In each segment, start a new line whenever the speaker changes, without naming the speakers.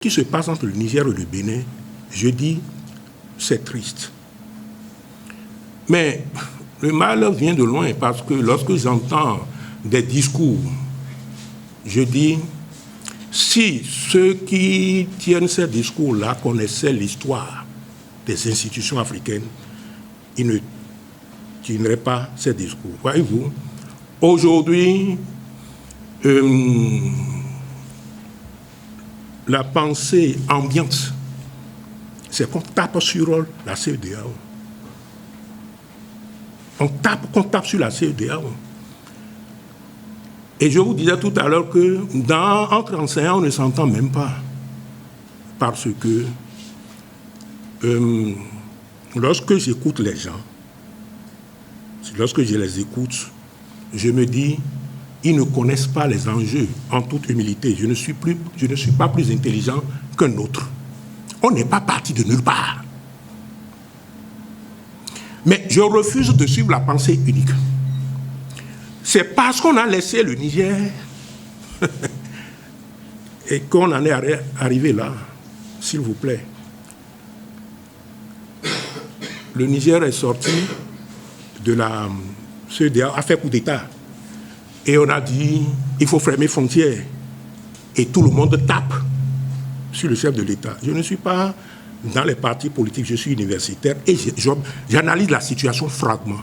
Ce qui se passe entre le Niger et le Bénin, je dis, c'est triste. Mais le mal vient de loin parce que lorsque j'entends des discours, je dis, si ceux qui tiennent ces discours-là connaissaient l'histoire des institutions africaines, ils ne tiendraient pas ces discours. Voyez-vous, aujourd'hui, la pensée ambiante, c'est qu'on tape sur la CEDEAO. On tape sur la CEDEAO. Et je vous disais tout à l'heure que entre enseignants, on ne s'entend même pas. Parce que lorsque j'écoute les gens, lorsque je les écoute, je me dis, ils ne connaissent pas les enjeux en toute humilité. Je ne suis pas plus intelligent qu'un autre. On n'est pas parti de nulle part. Mais je refuse de suivre la pensée unique. C'est parce qu'on a laissé le Niger et qu'on en est arrivé là, s'il vous plaît. Le Niger est sorti de la CEDEAO, a fait coup d'État. Et on a dit, il faut fermer frontières. Et tout le monde tape sur le chef de l'État. Je ne suis pas dans les partis politiques, je suis universitaire et j'analyse la situation froidement.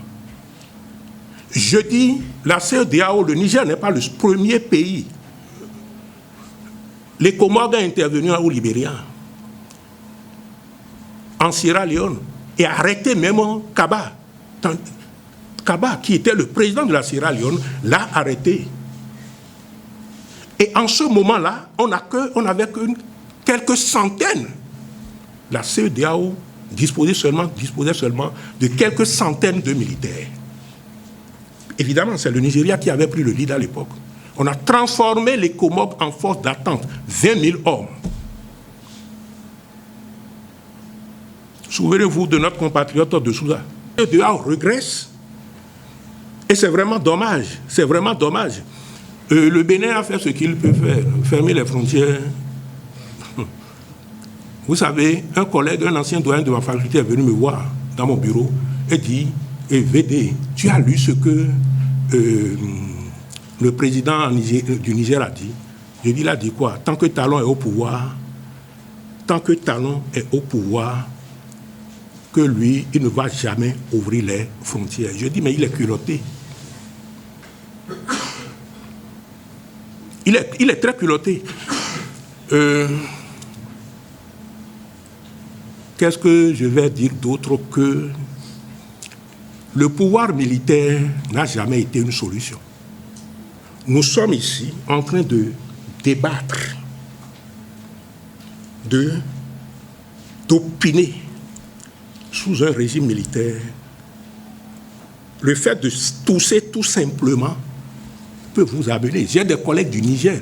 Je dis, la CEDEAO, le Niger n'est pas le premier pays. Les Comores ont intervenu au Libéria, en Sierra Leone, et arrêté même Kaba. Kaba, qui était le président de la Sierra Leone, l'a arrêté. Et en ce moment-là, on n'avait que quelques centaines. La CEDEAO disposait seulement de quelques centaines de militaires. Évidemment, c'est le Nigeria qui avait pris le lead à l'époque. On a transformé les Comores en force d'attente, 20 000 hommes. Souvenez-vous de notre compatriote de Souza. La CEDEAO regresse. Et c'est vraiment dommage, c'est vraiment dommage. Le Bénin a fait ce qu'il peut faire, fermer les frontières. Vous savez, un collègue, un ancien doyen de ma faculté est venu me voir dans mon bureau et dit, VD, tu as lu ce que le président du Niger a dit? Je dis, il a dit quoi? Tant que Talon est au pouvoir, que lui, il ne va jamais ouvrir les frontières. Je dis, mais il est culotté. Il est très culotté. Qu'est-ce que je vais dire d'autre que le pouvoir militaire n'a jamais été une solution. Nous sommes ici en train de débattre, d'opiner sous un régime militaire. Le fait de tousser tout simplement peut vous amener. J'ai des collègues du Niger.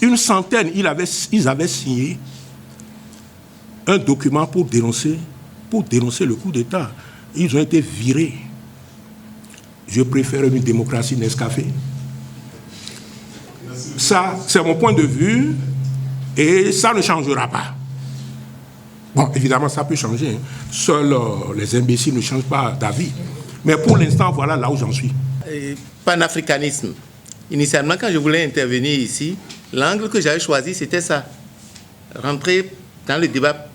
Une centaine, ils avaient signé un document pour dénoncer le coup d'État. Ils ont été virés. Je préfère une démocratie Nescafé. Ça, c'est mon point de vue et ça ne changera pas. Bon, évidemment, ça peut changer. Seuls les imbéciles ne changent pas d'avis. Mais pour l'instant, voilà là où j'en suis.
Panafricanisme. Initialement, quand je voulais intervenir ici, l'angle que j'avais choisi, c'était ça. Rentrer dans le débat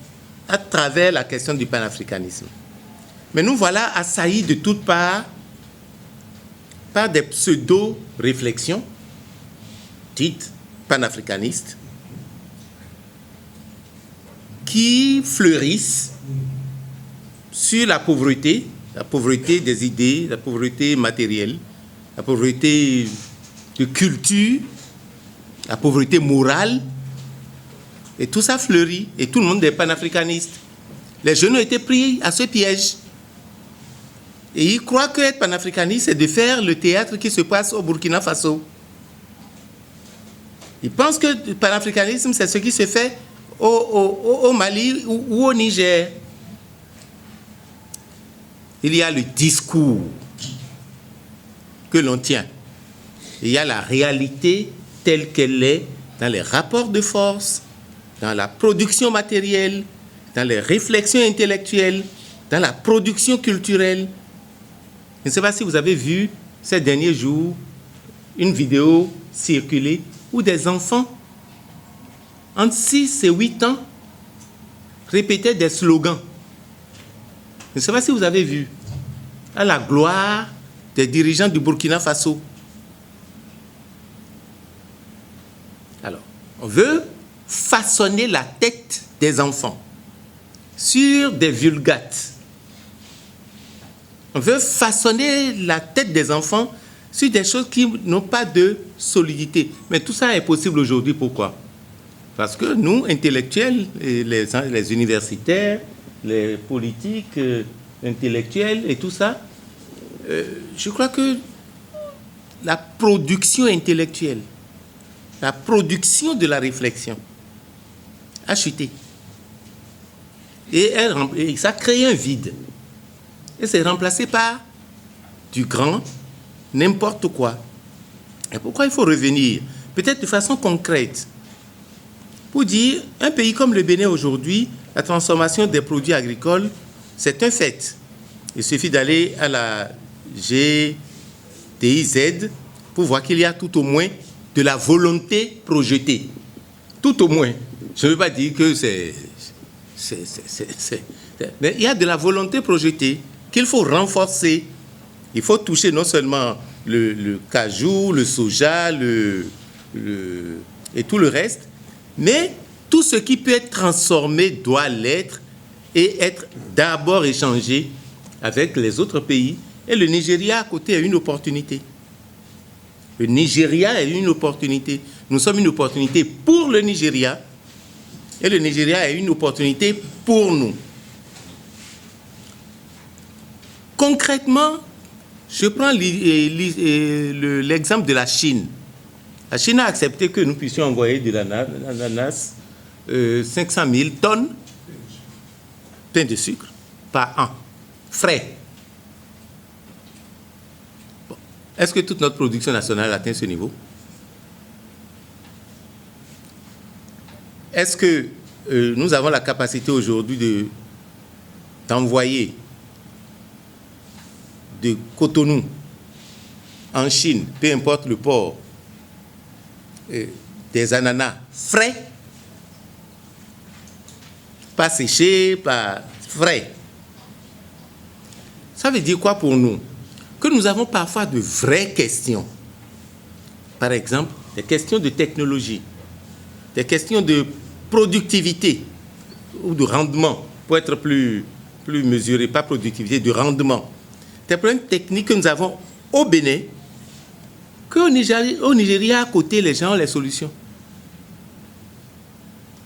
à travers la question du panafricanisme. Mais nous voilà assaillis de toutes parts par des pseudo-réflexions dites panafricanistes qui fleurissent sur la pauvreté des idées, la pauvreté matérielle, la pauvreté de culture, la pauvreté morale. Et tout ça fleurit, et tout le monde est panafricaniste. Les jeunes ont été pris à ce piège. Et ils croient qu'être panafricaniste, c'est de faire le théâtre qui se passe au Burkina Faso. Ils pensent que le panafricanisme, c'est ce qui se fait au Mali ou au Niger. Il y a le discours que l'on tient. Il y a la réalité telle qu'elle est dans les rapports de force, dans la production matérielle, dans les réflexions intellectuelles, dans la production culturelle. Je ne sais pas si vous avez vu ces derniers jours une vidéo circuler où des enfants entre 6 et 8 ans répétaient des slogans. Je ne sais pas si vous avez vu. À la gloire des dirigeants du Burkina Faso. Alors, on veut façonner la tête des enfants sur des vulgates. On veut façonner la tête des enfants sur des choses qui n'ont pas de solidité. Mais tout ça est possible aujourd'hui. Pourquoi? Parce que nous, intellectuels, les universitaires, les politiques, intellectuels et tout ça, je crois que la production intellectuelle, la production de la réflexion a chuté. Et ça a créé un vide. Et c'est remplacé par du grand n'importe quoi. Et pourquoi il faut revenir? Peut-être de façon concrète. Pour dire, un pays comme le Bénin aujourd'hui, la transformation des produits agricoles, c'est un fait. Il suffit d'aller à la GTIZ pour voir qu'il y a tout au moins de la volonté projetée. Tout au moins. Je ne veux pas dire que c'est... Mais il y a de la volonté projetée qu'il faut renforcer. Il faut toucher non seulement le cajou, le soja, et tout le reste, mais tout ce qui peut être transformé doit l'être et être d'abord échangé avec les autres pays. Et le Nigeria à côté a une opportunité. Le Nigeria est une opportunité. Nous sommes une opportunité pour le Nigeria et le Nigeria est une opportunité pour nous. Concrètement, je prends l'exemple de la Chine. La Chine a accepté que nous puissions envoyer de l'ananas 500 000 tonnes plein de sucre par an, frais. Bon. Est-ce que toute notre production nationale atteint ce niveau? Est-ce que nous avons la capacité aujourd'hui d'envoyer de Cotonou en Chine, peu importe le port, des ananas frais, pas séchés, pas frais? Ça veut dire quoi pour nous? Que nous avons parfois de vraies questions. Par exemple, des questions de technologie, des questions de productivité ou de rendement, pour être plus mesuré, pas productivité, de rendement. Des problèmes techniques que nous avons au Bénin, qu'au Nigeria à côté, les gens ont les solutions.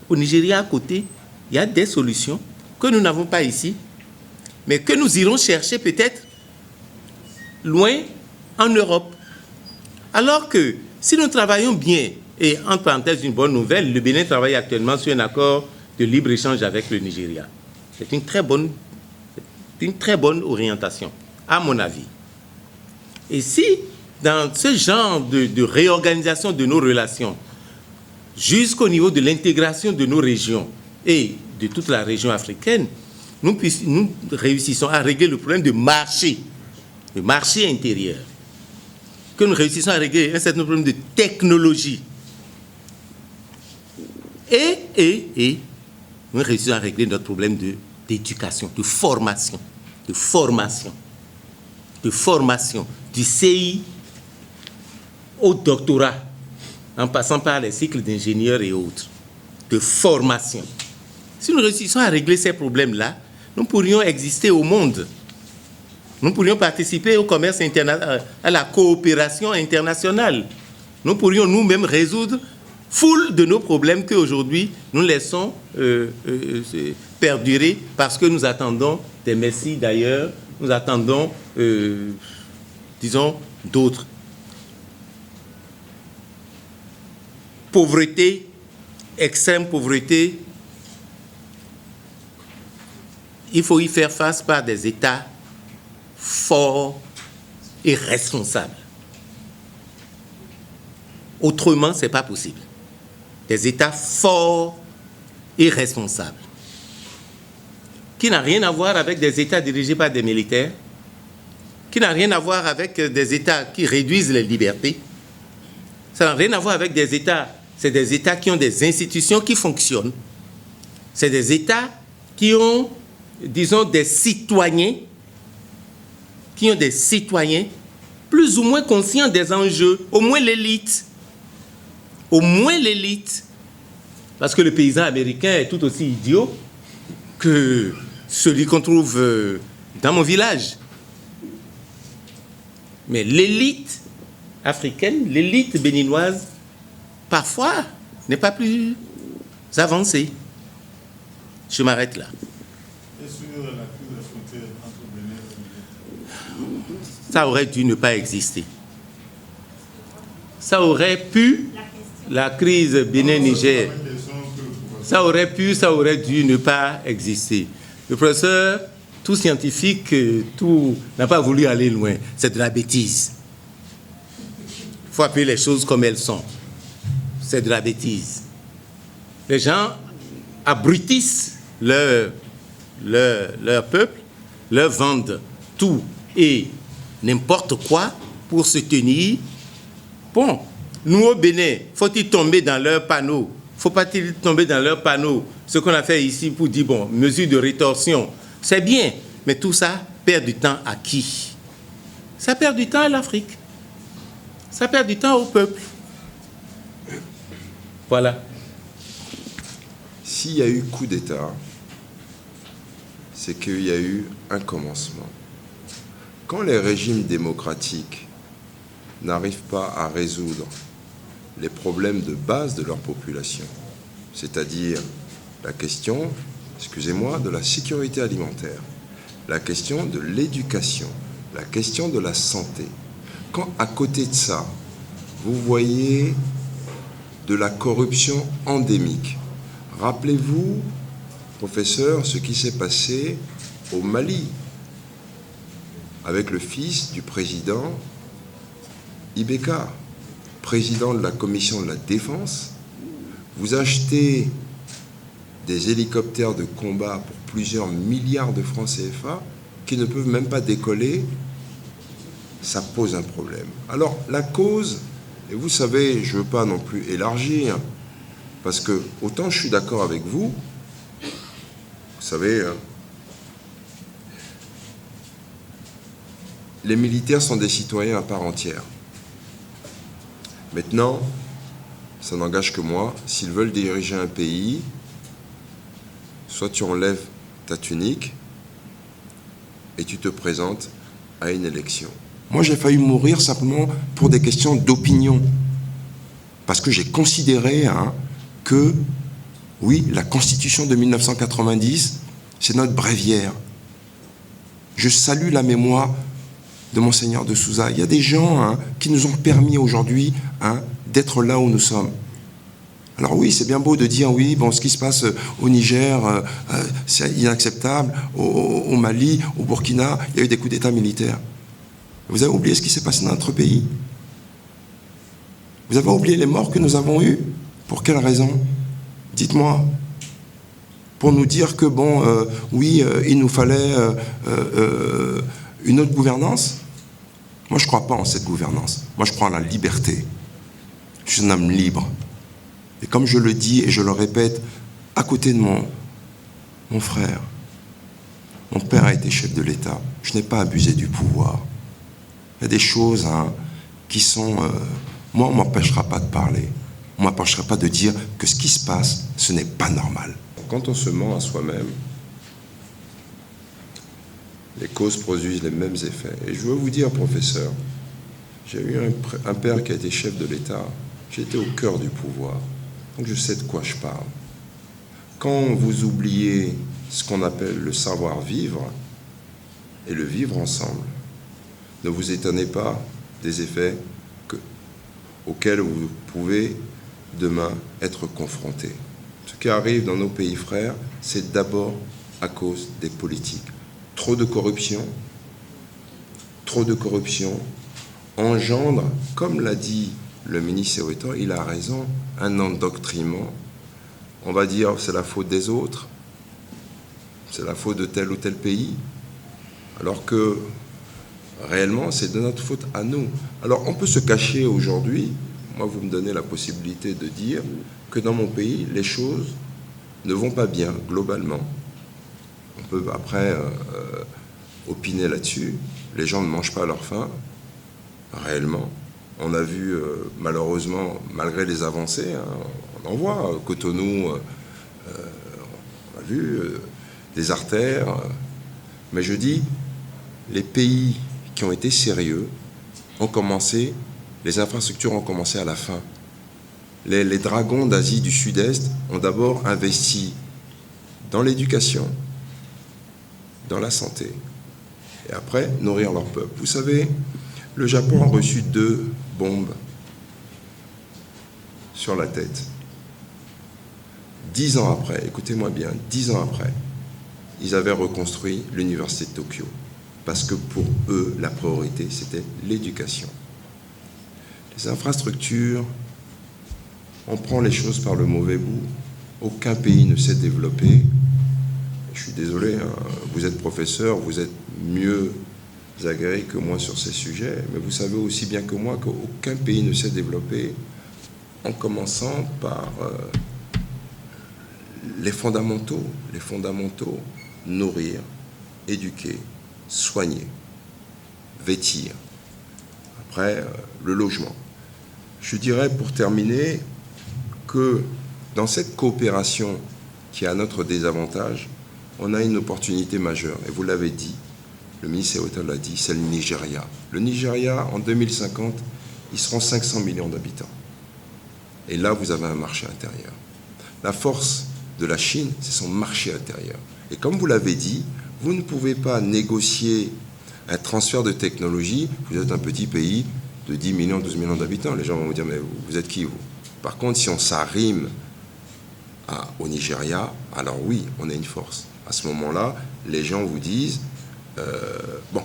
Au Nigeria à côté, il y a des solutions que nous n'avons pas ici, mais que nous irons chercher peut-être loin en Europe. Alors que si nous travaillons bien, et entre parenthèses, une bonne nouvelle, le Bénin travaille actuellement sur un accord de libre-échange avec le Nigeria. C'est une très bonne orientation, à mon avis. Et si, dans ce genre de réorganisation de nos relations, jusqu'au niveau de l'intégration de nos régions et de toute la région africaine, nous réussissons à régler le problème de marché intérieur, que nous réussissons à régler un certain problème de technologie, et nous réussissons à régler notre problème d'éducation, de formation, du CI au doctorat, en passant par les cycles d'ingénieurs et autres, de formation. Si nous réussissons à régler ces problèmes-là, nous pourrions exister au monde. Nous pourrions participer au commerce international, à la coopération internationale. Nous pourrions nous-mêmes résoudre foule de nos problèmes qu'aujourd'hui nous laissons perdurer parce que nous attendons des messies d'ailleurs, nous attendons, disons, d'autres. Pauvreté, extrême pauvreté, il faut y faire face par des États forts et responsables. Autrement, ce n'est pas possible. Des États forts irresponsable, qui n'a rien à voir avec des États dirigés par des militaires, qui n'a rien à voir avec des États qui réduisent les libertés. Ça n'a rien à voir avec des États, c'est des États qui ont des institutions qui fonctionnent. C'est des États qui ont, disons, des citoyens plus ou moins conscients des enjeux, au moins l'élite. Au moins l'élite. Parce que le paysan américain est tout aussi idiot que celui qu'on trouve dans mon village. Mais l'élite africaine, l'élite béninoise, parfois, n'est pas plus avancée. Je m'arrête là.
Et sur la crise des frontières entre Bénin et Niger?
Ça aurait dû ne pas exister. Ça aurait pu, la crise Bénin-Niger, ça aurait dû ne pas exister. Le professeur, tout scientifique, tout n'a pas voulu aller loin. C'est de la bêtise. Il faut appeler les choses comme elles sont. C'est de la bêtise. Les gens abrutissent leur peuple, leur vendent tout et n'importe quoi pour se tenir. Bon, nous au Bénin, faut-il tomber dans leurs panneaux? Faut-il tomber dans leurs panneaux? Ce qu'on a fait ici pour dire, bon, mesure de rétorsion, c'est bien, mais tout ça perd du temps à qui? Ça perd du temps à l'Afrique. Ça perd du temps au peuple. Voilà.
S'il y a eu coup d'État, c'est qu'il y a eu un commencement. Quand les régimes démocratiques n'arrivent pas à résoudre les problèmes de base de leur population, c'est-à-dire la question, excusez-moi, de la sécurité alimentaire, la question de l'éducation, la question de la santé, quand à côté de ça, vous voyez de la corruption endémique. Rappelez-vous, professeur, ce qui s'est passé au Mali avec le fils du président Ibeka, président de la commission de la défense. Vous achetez des hélicoptères de combat pour plusieurs milliards de francs CFA qui ne peuvent même pas décoller. Ça pose un problème. Alors, la cause, et vous savez, je ne veux pas non plus élargir, parce que autant je suis d'accord avec vous, vous savez, les militaires sont des citoyens à part entière. Maintenant, ça n'engage que moi. S'ils veulent diriger un pays, soit tu enlèves ta tunique et tu te présentes à une élection. Moi, j'ai failli mourir simplement pour des questions d'opinion. Parce que j'ai considéré que, oui, la Constitution de 1990, c'est notre bréviaire. Je salue la mémoire de Monseigneur de Souza. Il y a des gens qui nous ont permis aujourd'hui d'être là où nous sommes. Alors oui, c'est bien beau de dire, oui, bon, ce qui se passe au Niger, c'est inacceptable, au Mali, au Burkina, il y a eu des coups d'État militaires. Vous avez oublié ce qui s'est passé dans notre pays. Vous avez oublié les morts que nous avons eus. Pour quelle raison? Dites-moi. Pour nous dire que, bon, oui, il nous fallait une autre gouvernance? Moi, je ne crois pas en cette gouvernance. Moi, je crois en la liberté. Je suis un homme libre. Et comme je le dis et je le répète, à côté de mon frère, mon père a été chef de l'État. Je n'ai pas abusé du pouvoir. Il y a des choses qui sont... moi, on ne m'empêchera pas de parler. On ne m'empêchera pas de dire que ce qui se passe, ce n'est pas normal. Quand on se ment à soi-même, les causes produisent les mêmes effets. Et je veux vous dire, professeur, j'ai eu un père qui a été chef de l'État. J'étais au cœur du pouvoir. Donc je sais de quoi je parle. Quand vous oubliez ce qu'on appelle le savoir-vivre et le vivre ensemble, ne vous étonnez pas des effets auxquels vous pouvez demain être confrontés. Ce qui arrive dans nos pays frères, c'est d'abord à cause des politiques. Trop de corruption engendre, comme l'a dit le ministre Sérutan, il a raison, un endoctrinement on va dire c'est la faute des autres, c'est la faute de tel ou tel pays, alors que réellement c'est de notre faute à nous. Alors on peut se cacher aujourd'hui, moi vous me donnez la possibilité de dire que dans mon pays les choses ne vont pas bien globalement. On peut après opiner là-dessus, les gens ne mangent pas à leur faim, réellement. On a vu malheureusement, malgré les avancées, on en voit, Cotonou, on a vu des artères, mais je dis, les pays qui ont été sérieux ont commencé, les infrastructures ont commencé à la fin. Les dragons d'Asie du Sud-Est ont d'abord investi dans l'éducation, dans la santé, et après nourrir leur peuple. Vous savez, le Japon a reçu 2 bombes sur la tête. 10 ans après, écoutez-moi bien, 10 ans après, ils avaient reconstruit l'université de Tokyo. Parce que pour eux, la priorité, c'était l'éducation. Les infrastructures, on prend les choses par le mauvais bout. Aucun pays ne s'est développé. Je suis désolé, hein, vous êtes professeur, vous êtes mieux aguerri que moi sur ces sujets, mais vous savez aussi bien que moi qu'aucun pays ne s'est développé en commençant par les fondamentaux, nourrir, éduquer, soigner, vêtir. Après, le logement. Je dirais pour terminer que dans cette coopération qui est à notre désavantage, on a une opportunité majeure, et vous l'avez dit, le ministre Sewito l'a dit, c'est le Nigeria. Le Nigeria, en 2050, ils seront 500 millions d'habitants. Et là, vous avez un marché intérieur. La force de la Chine, c'est son marché intérieur. Et comme vous l'avez dit, vous ne pouvez pas négocier un transfert de technologie. Vous êtes un petit pays de 10 millions, 12 millions d'habitants. Les gens vont vous dire, mais vous êtes qui, vous? Par contre, si on s'arrime au Nigeria, alors oui, on a une force. À ce moment-là, les gens vous disent, bon,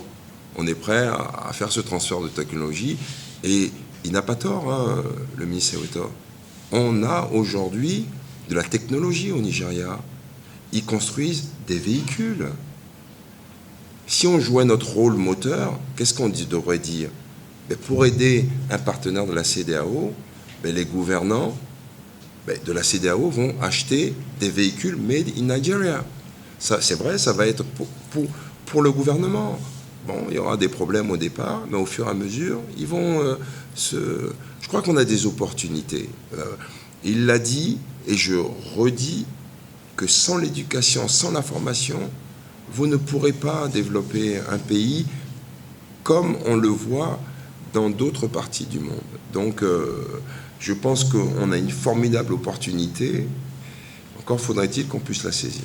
on est prêt à faire ce transfert de technologie, et il n'a pas tort, hein, le ministre Sewito. On a aujourd'hui de la technologie au Nigeria. Ils construisent des véhicules. Si on jouait notre rôle moteur, qu'est-ce qu'on devrait dire? Pour aider un partenaire de la CEDEAO, les gouvernants de la CEDEAO vont acheter des véhicules made in Nigeria. Ça, c'est vrai, ça va être pour le gouvernement. Bon, il y aura des problèmes au départ, mais au fur et à mesure, ils vont Je crois qu'on a des opportunités. Il l'a dit, et je redis, que sans l'éducation, sans la formation, vous ne pourrez pas développer un pays comme on le voit dans d'autres parties du monde. Donc, je pense qu'on a une formidable opportunité. Encore faudrait-il qu'on puisse la saisir.